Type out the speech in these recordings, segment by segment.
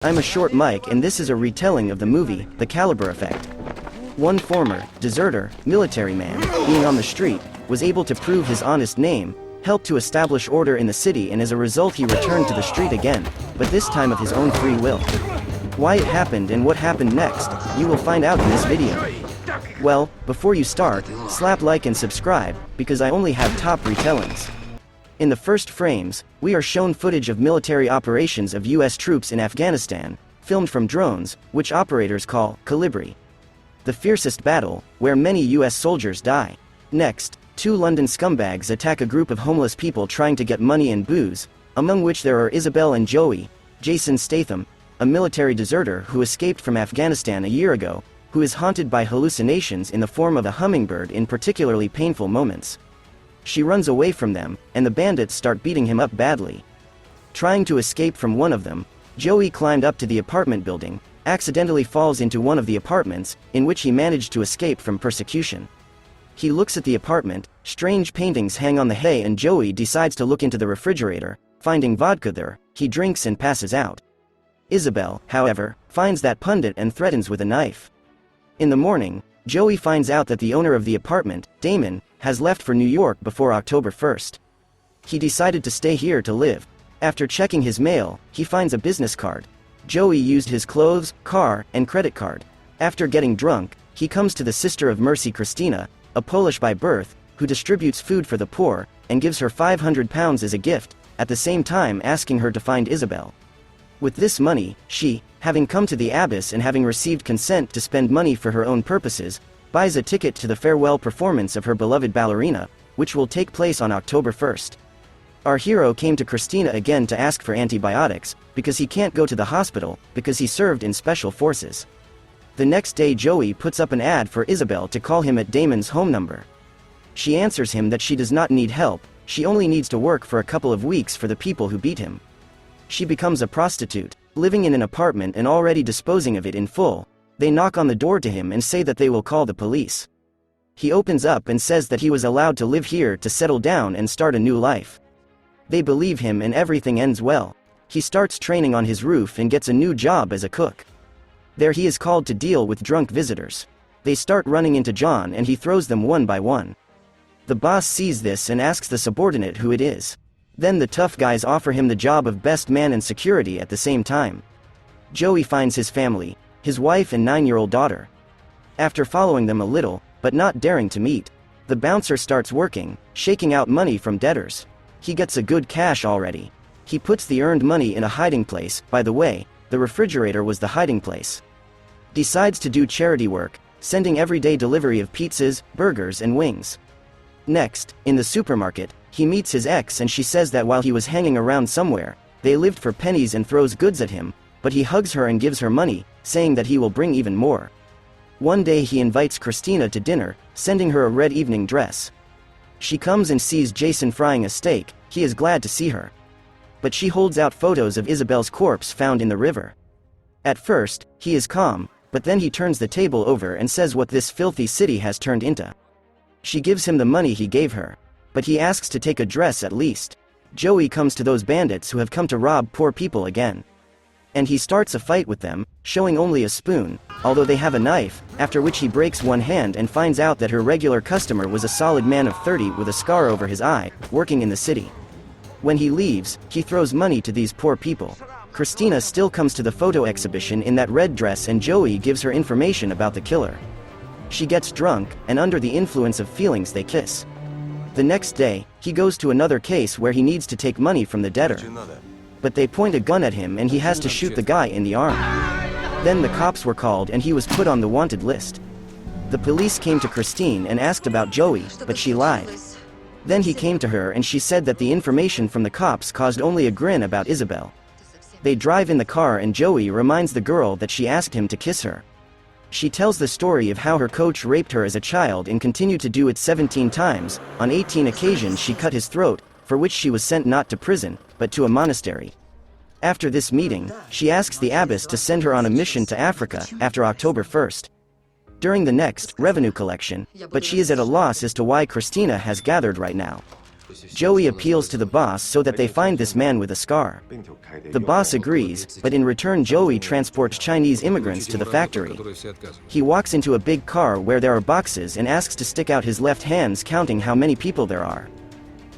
I'm a short Mike and this is a retelling of the movie, The Caliber Effect. One former, deserter, military man, being on the street, was able to prove his honest name, helped to establish order in the city, and as a result he returned to the street again, but this time of his own free will. Why it happened and what happened next, you will find out in this video. Well, before you start, slap like and subscribe, because I only have top retellings. In the first frames, we are shown footage of military operations of US troops in Afghanistan, filmed from drones, which operators call Calibri. The fiercest battle, where many US soldiers die. Next, two London scumbags attack a group of homeless people trying to get money and booze, among which there are Isabel and Joey, Jason Statham, a military deserter who escaped from Afghanistan a year ago, who is haunted by hallucinations in the form of a hummingbird in particularly painful moments. She runs away from them, and the bandits start beating him up badly. Trying to escape from one of them, Joey climbed up to the apartment building, accidentally falls into one of the apartments, in which he managed to escape from persecution. He looks at the apartment, strange paintings hang on the hay, and Joey decides to look into the refrigerator, finding vodka there, he drinks and passes out. Isabel, however, finds that pundit and threatens with a knife. In the morning, Joey finds out that the owner of the apartment, Damon, has left for New York before October 1st. He decided to stay here to live. After checking his mail, he finds a business card. Joey used his clothes, car, and credit card. After getting drunk, he comes to the Sister of Mercy Christina, a Polish by birth, who distributes food for the poor, and gives her £500 as a gift, at the same time asking her to find Isabel. With this money, she, having come to the abbess and having received consent to spend money for her own purposes, buys a ticket to the farewell performance of her beloved ballerina, which will take place on October 1st. Our hero came to Christina again to ask for antibiotics, because he can't go to the hospital, because he served in special forces. The next day Joey puts up an ad for Isabel to call him at Damon's home number. She answers him that she does not need help, she only needs to work for a couple of weeks for the people who beat him. She becomes a prostitute, living in an apartment and already disposing of it in full. They knock on the door to him and say that they will call the police. He opens up and says that he was allowed to live here to settle down and start a new life. They believe him and everything ends well. He starts training on his roof and gets a new job as a cook. There he is called to deal with drunk visitors. They start running into John and he throws them one by one. The boss sees this and asks the subordinate who it is. Then the tough guys offer him the job of best man and security at the same time. Joey finds his family, his wife and 9-year-old daughter. After following them a little, but not daring to meet, the bouncer starts working, shaking out money from debtors. He gets a good cash already. He puts the earned money in a hiding place. By the way, the refrigerator was the hiding place. Decides to do charity work, sending everyday delivery of pizzas, burgers and wings. Next, in the supermarket, he meets his ex and she says that while he was hanging around somewhere, they lived for pennies and throws goods at him, but he hugs her and gives her money, saying that he will bring even more. One day he invites Christina to dinner, sending her a red evening dress. She comes and sees Jason frying a steak, he is glad to see her. But she holds out photos of Isabel's corpse found in the river. At first, he is calm, but then he turns the table over and says what this filthy city has turned into. She gives him the money he gave her. But he asks to take a dress at least. Joey comes to those bandits who have come to rob poor people again. And he starts a fight with them, showing only a spoon, although they have a knife, after which he breaks one hand and finds out that her regular customer was a solid man of 30 with a scar over his eye, working in the city. When he leaves, he throws money to these poor people. Christina still comes to the photo exhibition in that red dress and Joey gives her information about the killer. She gets drunk, and under the influence of feelings they kiss. The next day, he goes to another case where he needs to take money from the debtor. But they point a gun at him and he has to shoot the guy in the arm. Then the cops were called and he was put on the wanted list. The police came to Christine and asked about Joey, but she lied. Then he came to her and she said that the information from the cops caused only a grin about Isabel. They drive in the car and Joey reminds the girl that she asked him to kiss her. She tells the story of how her coach raped her as a child and continued to do it 17 times, on 18 occasions she cut his throat, for which she was sent not to prison, but to a monastery. After this meeting, she asks the abbess to send her on a mission to Africa, after October 1st. During the next revenue collection, but she is at a loss as to why Christina has gathered right now. Joey appeals to the boss so that they find this man with a scar. The boss agrees, but in return Joey transports Chinese immigrants to the factory. He walks into a big car where there are boxes and asks to stick out his left hands, counting how many people there are.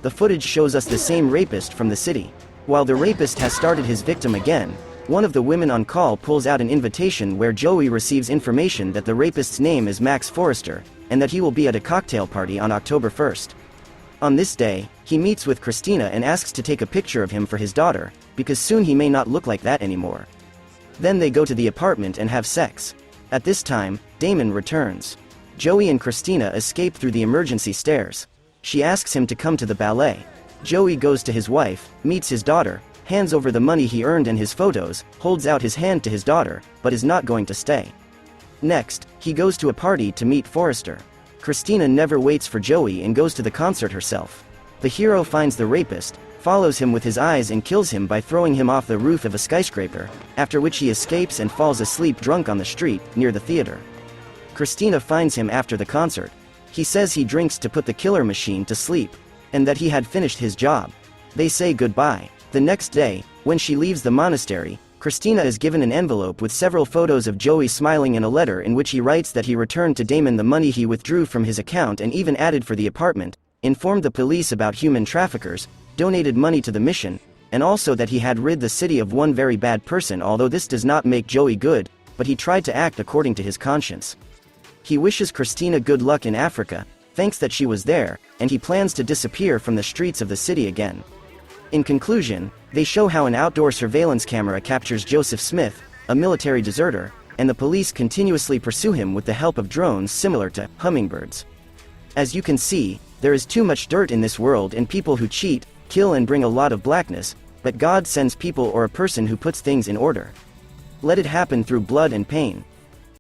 The footage shows us the same rapist from the city. While the rapist has started his victim again, one of the women on call pulls out an invitation where Joey receives information that the rapist's name is Max Forrester, and that he will be at a cocktail party on October 1st. On this day, he meets with Christina and asks to take a picture of him for his daughter, because soon he may not look like that anymore. Then they go to the apartment and have sex. At this time, Damon returns. Joey and Christina escape through the emergency stairs. She asks him to come to the ballet. Joey goes to his wife, meets his daughter, hands over the money he earned and his photos, holds out his hand to his daughter, but is not going to stay. Next, he goes to a party to meet Forrester. Christina never waits for Joey and goes to the concert herself. The hero finds the rapist, follows him with his eyes and kills him by throwing him off the roof of a skyscraper, after which he escapes and falls asleep drunk on the street, near the theater. Christina finds him after the concert. He says he drinks to put the killer machine to sleep, and that he had finished his job. They say goodbye. The next day, when she leaves the monastery, Christina is given an envelope with several photos of Joey smiling and a letter in which he writes that he returned to Damon the money he withdrew from his account and even added for the apartment, informed the police about human traffickers, donated money to the mission, and also that he had rid the city of one very bad person, although this does not make Joey good, but he tried to act according to his conscience. He wishes Christina good luck in Africa, thanks that she was there, and he plans to disappear from the streets of the city again. In conclusion, they show how an outdoor surveillance camera captures Joseph Smith, a military deserter, and the police continuously pursue him with the help of drones similar to hummingbirds. As you can see, there is too much dirt in this world and people who cheat, kill and bring a lot of blackness, but God sends people or a person who puts things in order. Let it happen through blood and pain.